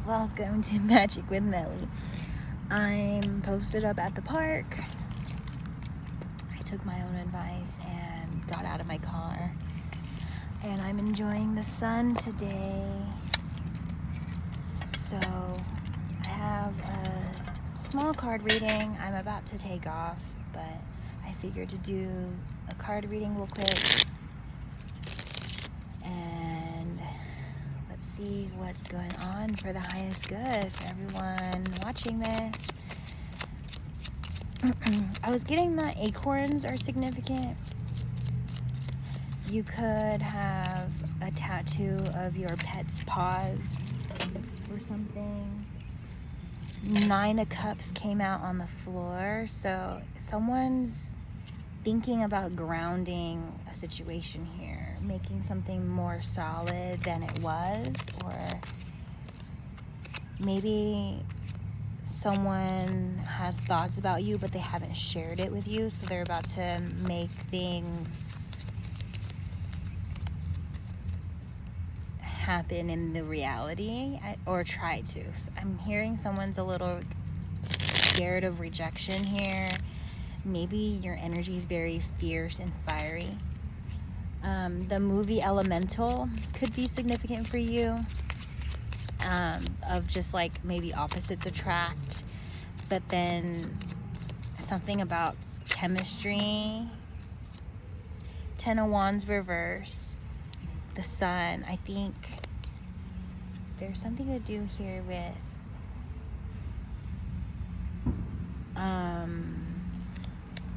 Welcome to Magic with Melly. I'm posted up at the park. I took my own advice and got out of my car, and I'm enjoying the sun today. So I have a small card reading. I'm about to take off, but I figured to do a card reading real quick and let's see what's going on for the highest good for everyone watching this. I was getting that acorns are significant. You could have a tattoo of your pet's paws or something. 9 of Cups came out on the floor, so someone's thinking about grounding a situation here, making something more solid than it was, or maybe someone has thoughts about you but they haven't shared it with you, so they're about to make things happen in the reality, or try to. So I'm hearing someone's a little scared of rejection here. Maybe your energy is very fierce and fiery. The movie Elemental could be significant for you, of just like maybe opposites attract, but then something about chemistry. 10 of Wands reverse, the Sun. I think there's something to do here with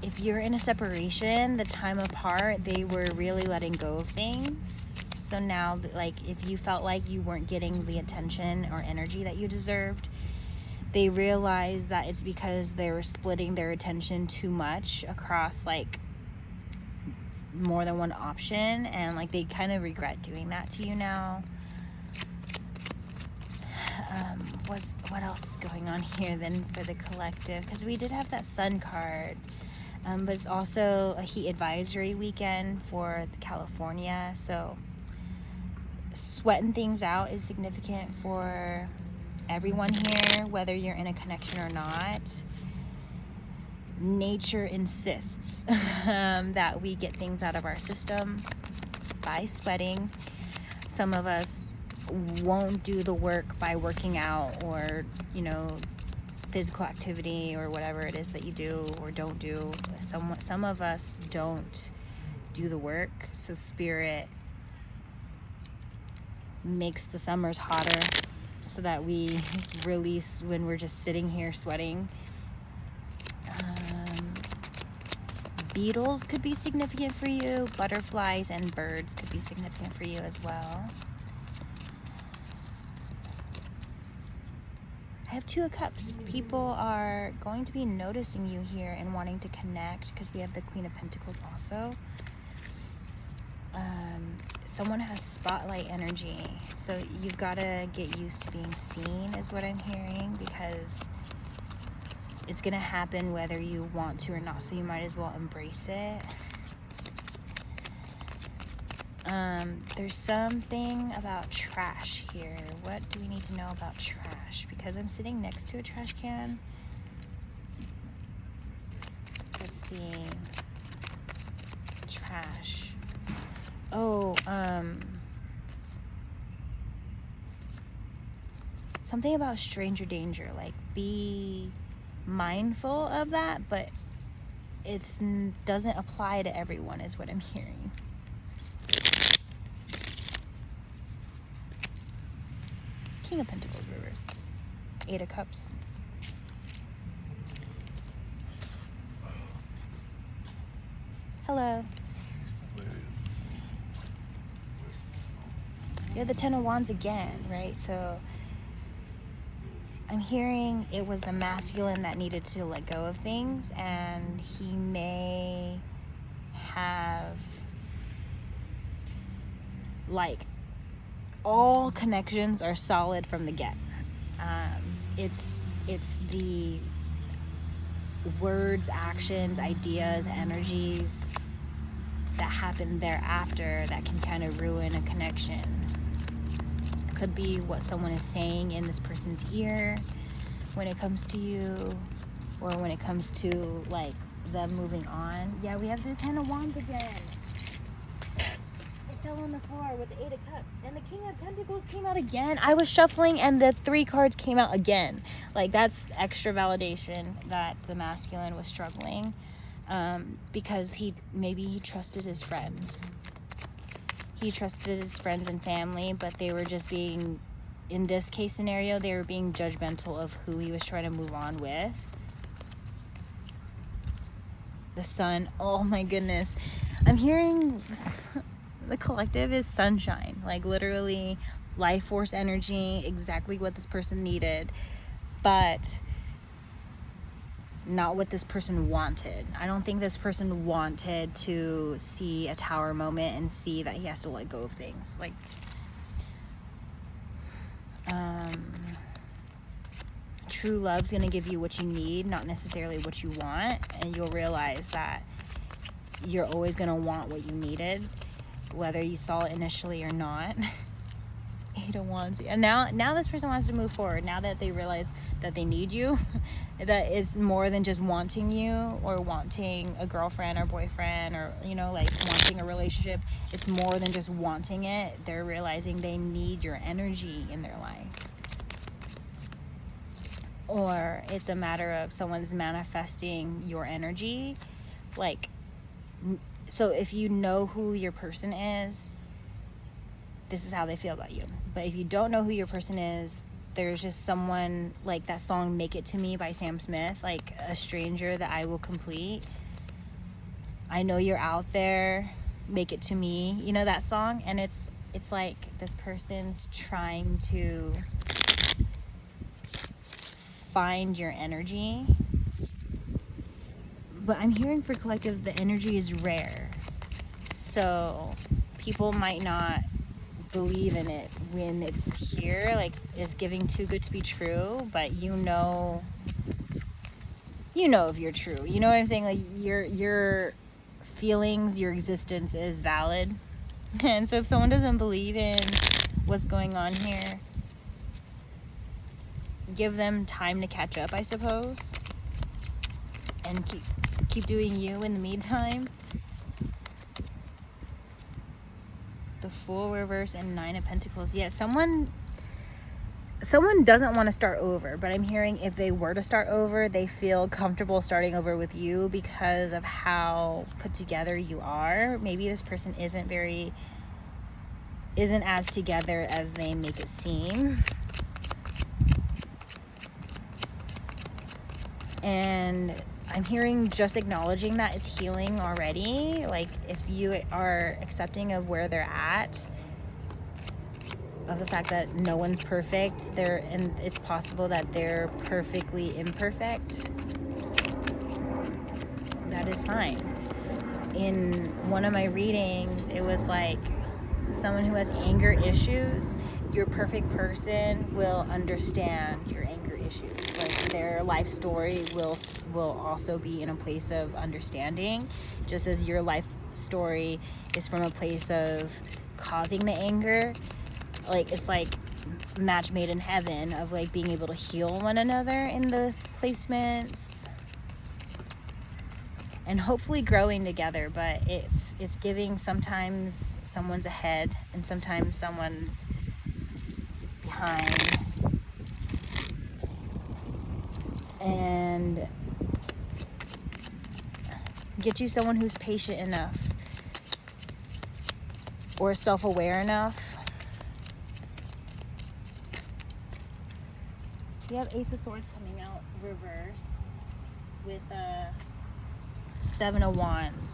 if you're in a separation, the time apart, they were really letting go of things. So now, like, if you felt like you weren't getting the attention or energy that you deserved, they realized that it's because they were splitting their attention too much across like more than one option, and like they kind of regret doing that to you now. What else is going on here then for the collective? Because we did have that Sun card, but it's also a heat advisory weekend for California, so sweating things out is significant for everyone here, whether you're in a connection or not. Nature insists that we get things out of our system by sweating. Some of us won't do the work by working out or, physical activity or whatever it is that you do or don't do. Some of us don't do the work, so Spirit makes the summers hotter so that we release when we're just sitting here sweating. Beetles could be significant for you. Butterflies and birds could be significant for you as well. I have 2 of Cups. People are going to be noticing you here and wanting to connect, because we have the Queen of Pentacles also. Someone has spotlight energy, so you've got to get used to being seen is what I'm hearing, because it's going to happen whether you want to or not, so you might as well embrace it. There's something about trash here. What do we need to know about trash? Because I'm sitting next to a trash can. Let's see. Trash. Oh, something about stranger danger. Like, be mindful of that, but it doesn't apply to everyone is what I'm hearing. King of Pentacles reverse. 8 of Cups. Hello. You have the 10 of Wands again, right? So I'm hearing it was the masculine that needed to let go of things, and he may have like all connections are solid from the get. It's the words, actions, ideas, energies that happen thereafter that can kind of ruin a connection. could be what someone is saying in this person's ear when it comes to you, or when it comes to like them moving on. Yeah, we have this Ten of Wands again. It fell on the floor with the Eight of Cups, and the King of Pentacles came out again. I was shuffling and the 3 cards came out again. Like, that's extra validation that the masculine was struggling, because maybe he trusted his friends. He trusted his friends and family, but they were just being, in this case scenario, they were being judgmental of who he was trying to move on with. The Sun, oh my goodness. I'm hearing the collective is sunshine, like literally life force energy, exactly what this person needed, but not what this person wanted. I don't think this person wanted to see a tower moment and see that he has to let go of things. Like, true love's gonna give you what you need, not necessarily what you want, and you'll realize that you're always gonna want what you needed, whether you saw it initially or not. Eight of Wands. And now this person wants to move forward. Now that they realize that they need you, that is more than just wanting you or wanting a girlfriend or boyfriend, or, you know, like wanting a relationship. It's more than just wanting it. They're realizing they need your energy in their life. Or it's a matter of someone's manifesting your energy. Like, so if you know who your person is, this is how they feel about you. But if you don't know who your person is, there's just someone, like that song Make It To Me by Sam Smith, like a stranger that I will complete. I know you're out there, make it to me. You know that song? And it's like this person's trying to find your energy. But I'm hearing for collective, the energy is rare. So people might not believe in it when it's here, like it's giving too good to be true, but you know if you're true. You know what I'm saying? Like your feelings, your existence is valid. And so if someone doesn't believe in what's going on here, give them time to catch up, I suppose, and keep doing you in the meantime. The Fool reverse and Nine of Pentacles. Yeah, someone doesn't want to start over, but I'm hearing if they were to start over, they feel comfortable starting over with you because of how put together you are. Maybe this person isn't as together as they make it seem. And I'm hearing just acknowledging that is healing already. Like, if you are accepting of where they're at, of the fact that no one's perfect, and it's possible that they're perfectly imperfect, that is fine. In one of my readings, it was like someone who has anger issues, your perfect person will understand your anger issues. Like, their life story will also be in a place of understanding, just as your life story is from a place of causing the anger. Like, it's like match made in heaven of like being able to heal one another in the placements and hopefully growing together. But it's giving sometimes someone's ahead and sometimes someone's behind. And get you someone who's patient enough or self-aware enough. You have Ace of Swords coming out reverse with a Seven of Wands.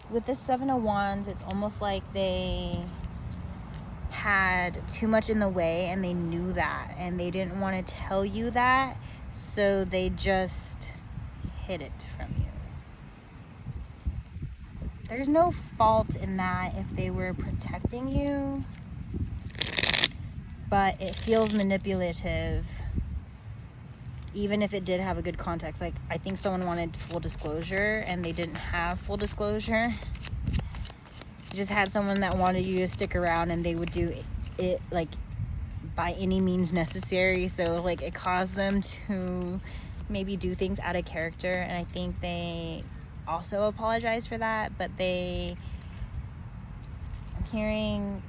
With this Seven of Wands, it's almost like they had too much in the way and they knew that and they didn't want to tell you that, so they just hid it from you. There's no fault in that if they were protecting you, but it feels manipulative, even if it did have a good context. Like, I think someone wanted full disclosure and they didn't have full disclosure. You just had someone that wanted you to stick around and they would do it like by any means necessary. So like it caused them to maybe do things out of character, and I think they also apologize for that. But I'm hearing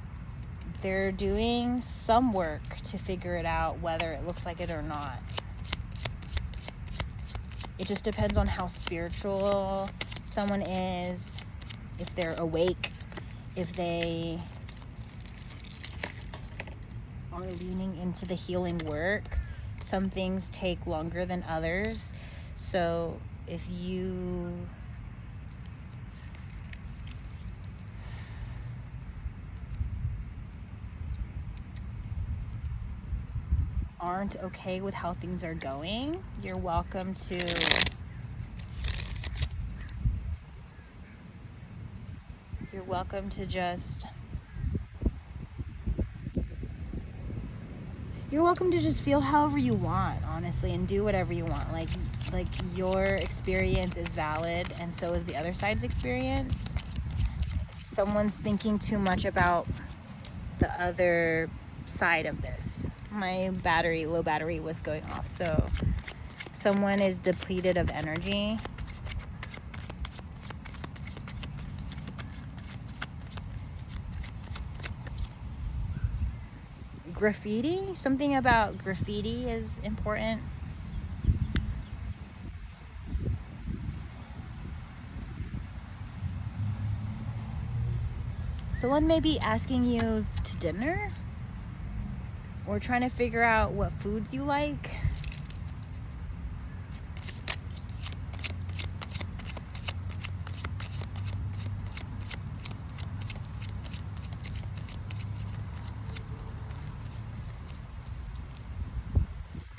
they're doing some work to figure it out, whether it looks like it or not. It just depends on how spiritual someone is, if they're awake, if they are leaning into the healing work. Some things take longer than others. So if you aren't okay with how things are going, you're welcome to just feel however you want, honestly, and do whatever you want. Like your experience is valid, and so is the other side's experience. Someone's thinking too much about the other side of this. My low battery was going off, so someone is depleted of energy. Graffiti, something about graffiti is important. Someone may be asking you to dinner, or trying to figure out what foods you like.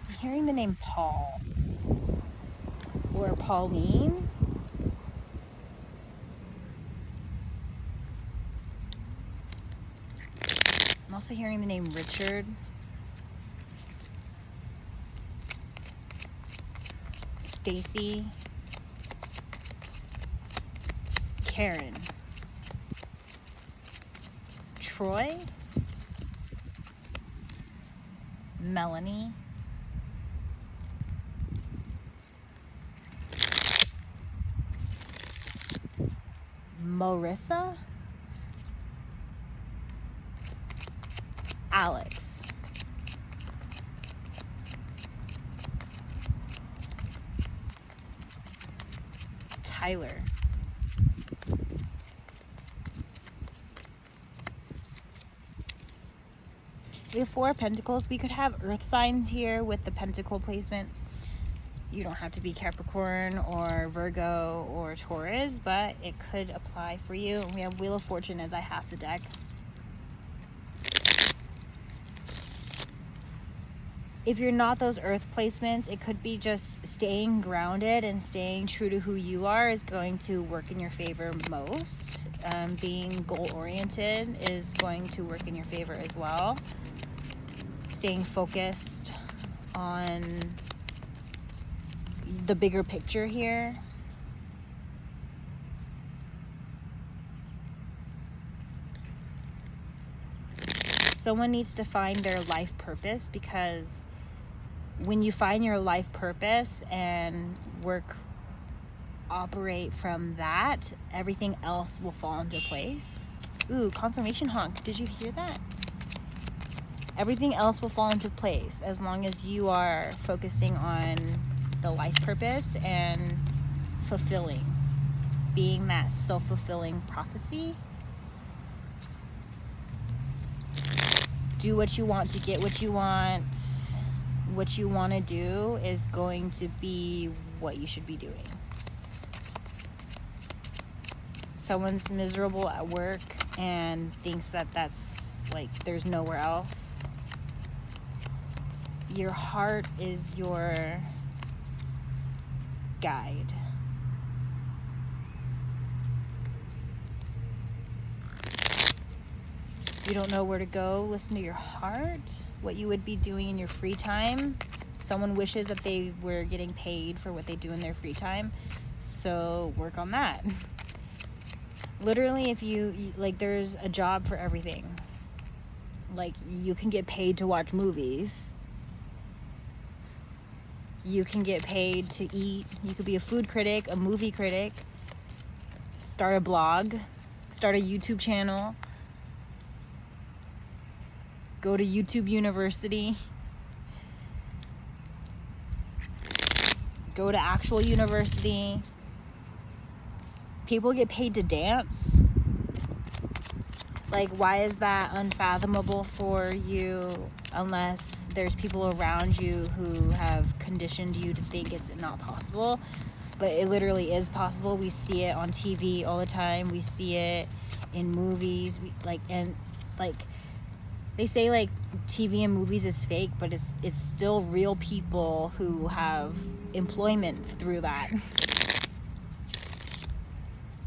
I'm hearing the name Paul or Pauline. I'm also hearing the name Richard. Stacy, Karen, Troy, Melanie, Marissa, Alex, Tyler, we have 4 of Pentacles. We could have earth signs here with the pentacle placements. You don't have to be Capricorn or Virgo or Taurus, but it could apply for you. We have Wheel of Fortune as I half the deck. If you're not those earth placements, it could be just staying grounded and staying true to who you are is going to work in your favor most. Being goal-oriented is going to work in your favor as well. Staying focused on the bigger picture here. Someone needs to find their life purpose, because when you find your life purpose and operate from that, everything else will fall into place. Ooh, confirmation honk. Did you hear that? Everything else will fall into place as long as you are focusing on the life purpose and being that self-fulfilling prophecy. Do what you want to get what you want. What you want to do is going to be what you should be doing. Someone's miserable at work and thinks that that's like there's nowhere else. Your heart is your guide. You don't know where to go, listen to your heart, what you would be doing in your free time. Someone wishes that they were getting paid for what they do in their free time, so work on that. Literally, if you like, there's a job for everything. Like, you can get paid to watch movies. You can get paid to eat. You could be a food critic, a movie critic, start a blog, start a YouTube channel, go to YouTube University, go to actual university. People get paid to dance. Like, why is that unfathomable for you unless there's people around you who have conditioned you to think it's not possible? But it literally is possible. We see it on TV all the time. We see it in movies. They say like TV and movies is fake, but it's still real people who have employment through that.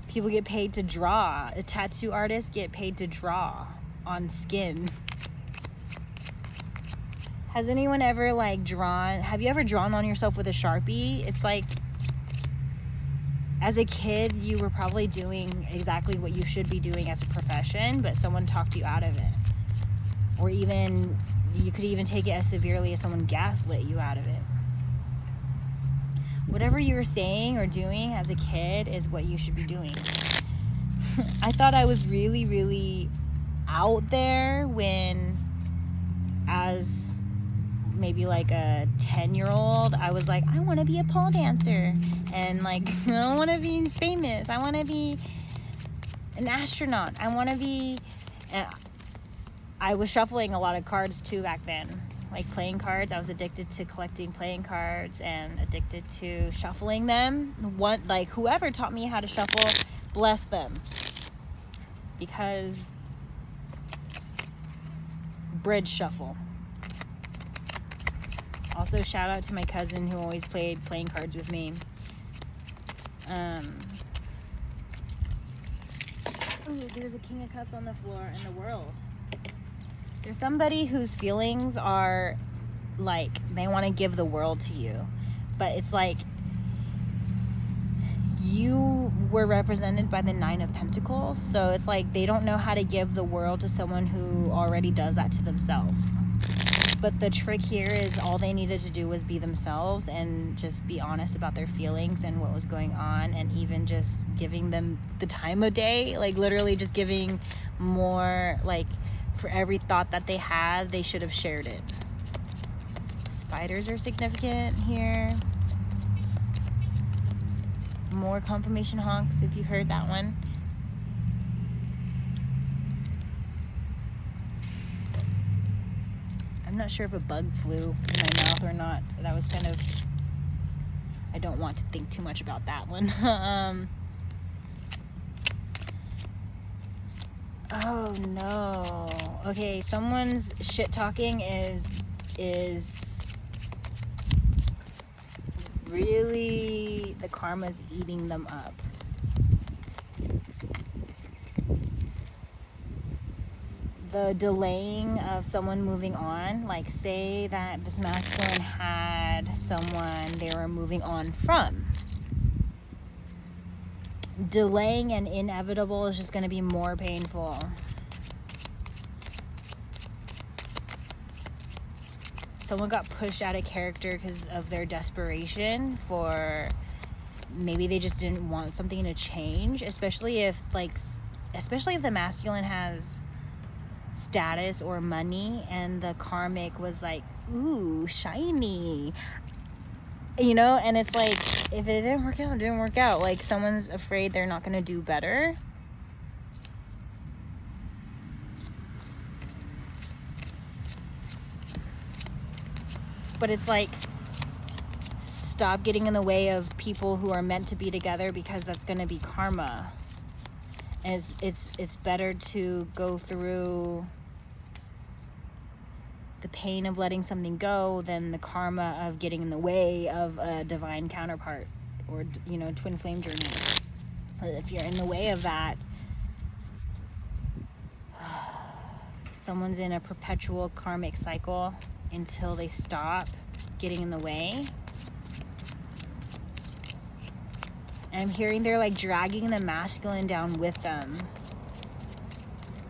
People get paid to draw. A tattoo artist get paid to draw on skin. Has anyone ever have you ever drawn on yourself with a Sharpie? It's like, as a kid, you were probably doing exactly what you should be doing as a profession, but someone talked you out of it. Or even, you could even take it as severely as someone gaslit you out of it. Whatever you were saying or doing as a kid is what you should be doing. I thought I was really, really out there when, as maybe like a 10-year-old, I was like, I want to be a pole dancer. And like, I want to be famous. I want to be an astronaut. I want to be... And I was shuffling a lot of cards too back then. Like playing cards. I was addicted to collecting playing cards and addicted to shuffling them. Whoever taught me how to shuffle, bless them. Because bridge shuffle. Also, shout out to my cousin who always played playing cards with me. Ooh, there's a King of Cups on the floor in the world. There's somebody whose feelings are like they want to give the world to you, but it's like you were represented by the 9 of Pentacles, so it's like they don't know how to give the world to someone who already does that to themselves. But the trick here is all they needed to do was be themselves and just be honest about their feelings and what was going on, and even just giving them the time of day, like literally just giving more, like for every thought that they had, they should have shared it. Spiders are significant here. More confirmation honks if you heard that one. I'm not sure if a bug flew in my mouth or not. That was kind of... I don't want to think too much about that one. Oh no. Okay, someone's shit talking is really, the karma's eating them up. The delaying of someone moving on, like say that this masculine had someone they were moving on from. Delaying and inevitable is just going to be more painful. Someone got pushed out of character because of their desperation for, maybe they just didn't want something to change, especially if the masculine has status or money and the karmic was like, ooh, shiny. You know, and it's like, if it didn't work out, it didn't work out. Like, someone's afraid they're not going to do better. But it's like, stop getting in the way of people who are meant to be together, because that's going to be karma. And it's better to go through the pain of letting something go than the karma of getting in the way of a divine counterpart or, you know, twin flame journey. If you're in the way of that, someone's in a perpetual karmic cycle until they stop getting in the way. And I'm hearing they're like dragging the masculine down with them.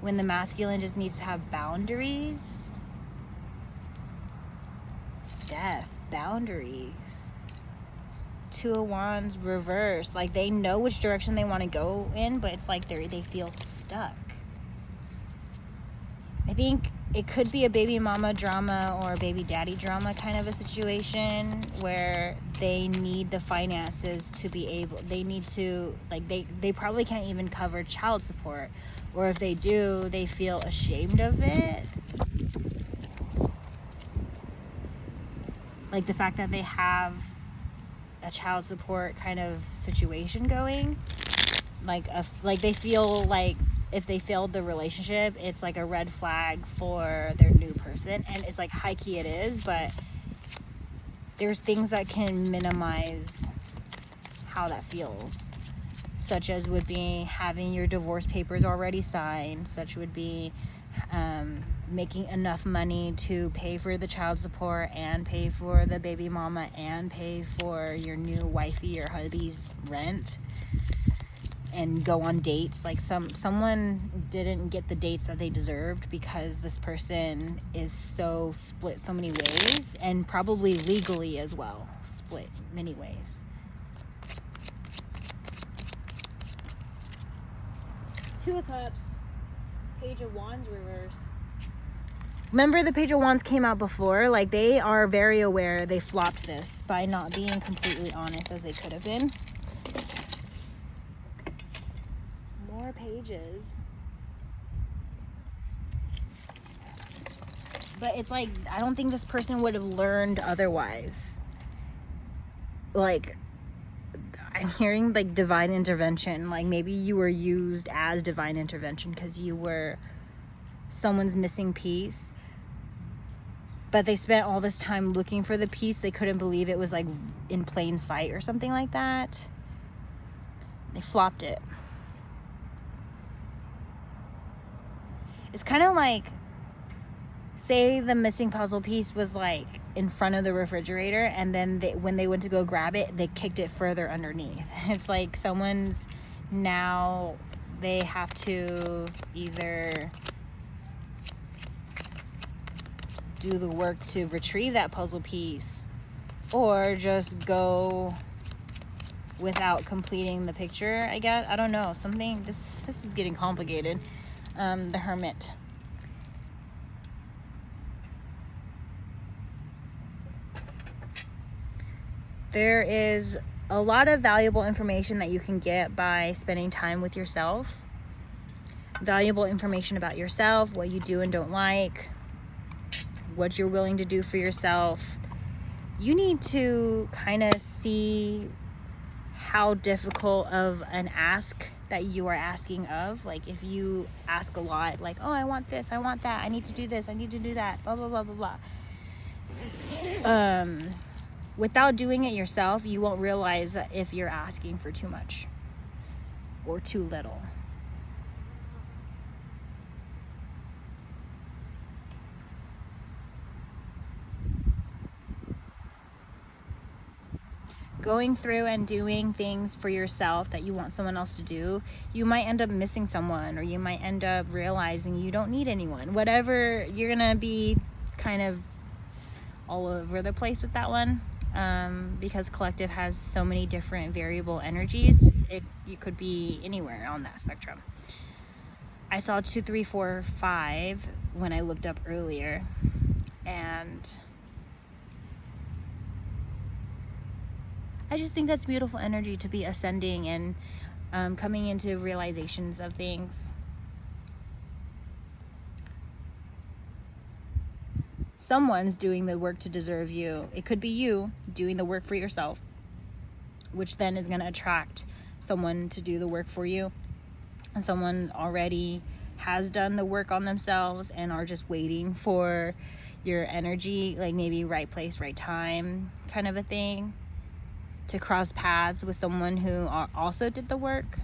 when the masculine just needs to have boundaries. Death, boundaries. Two of Wands reverse. Like, they know which direction they want to go in, but it's like they feel stuck. I think it could be a baby mama drama or a baby daddy drama kind of a situation where they need the finances to be able, they need to, like, they probably can't even cover child support, or if they do, they feel ashamed of it. Like the fact that they have a child support kind of situation going, like they feel like if they failed the relationship, it's like a red flag for their new person. And it's like, high key it is, but there's things that can minimize how that feels, such as would be having your divorce papers already signed, such would be making enough money to pay for the child support and pay for the baby mama and pay for your new wifey or hubby's rent, and go on dates. Like someone didn't get the dates that they deserved because this person is so split so many ways, and probably legally as well, split many ways. Two of Cups, Page of Wands reverse. Remember, the Page of Wands came out before. Like, they are very aware they flopped this by not being completely honest as they could have been. More pages. But it's like, I don't think this person would have learned otherwise. Like, I'm hearing like divine intervention. Like, maybe you were used as divine intervention because you were someone's missing piece, but they spent all this time looking for the piece. They couldn't believe it was like in plain sight or something like that. They flopped it. It's kind of like, say the missing puzzle piece was like in front of the refrigerator, and then when they went to go grab it, they kicked it further underneath. It's like someone's now, they have to either do the work to retrieve that puzzle piece, or just go without completing the picture, I guess. I don't know. Something, this is getting complicated. The Hermit. There is a lot of valuable information that you can get by spending time with yourself. Valuable information about yourself, what you do and don't like, what you're willing to do for yourself. You need to kind of see how difficult of an ask that you are asking of. Like, if you ask a lot, like, oh, I want this, I want that, I need to do this, I need to do that, blah, blah, blah, blah, blah. Without doing it yourself, you won't realize that if you're asking for too much or too little. Going through and doing things for yourself that you want someone else to do, you might end up missing someone, or you might end up realizing you don't need anyone. Whatever, you're gonna be kind of all over the place with that one, because collective has so many different variable energies. You could be anywhere on that spectrum. I saw 2, 3, 4, 5 when I looked up earlier, and I just think that's beautiful energy to be ascending and coming into realizations of things. Someone's doing the work to deserve you. It could be you doing the work for yourself, which then is going to attract someone to do the work for you. And someone already has done the work on themselves and are just waiting for your energy, like maybe right place, right time kind of a thing, to cross paths with someone who also did the work.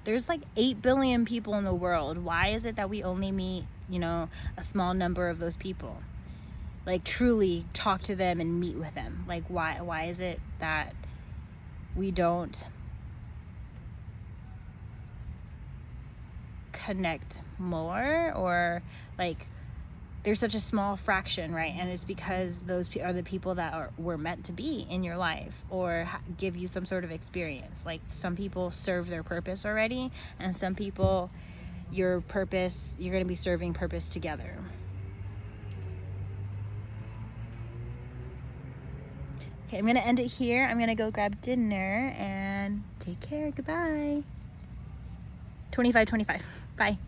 There's like 8 billion people in the world. Why is it that we only meet, a small number of those people? Like, truly talk to them and meet with them. Like, why is it that we don't connect more, or like there's such a small fraction, right? And it's because those are the people that were meant to be in your life, or give you some sort of experience. Like some people serve their purpose already, and some people, your purpose, you're going to be serving purpose together. Okay, I'm going to end it here. I'm going to go grab dinner, and take care. Goodbye. 25-25. Bye.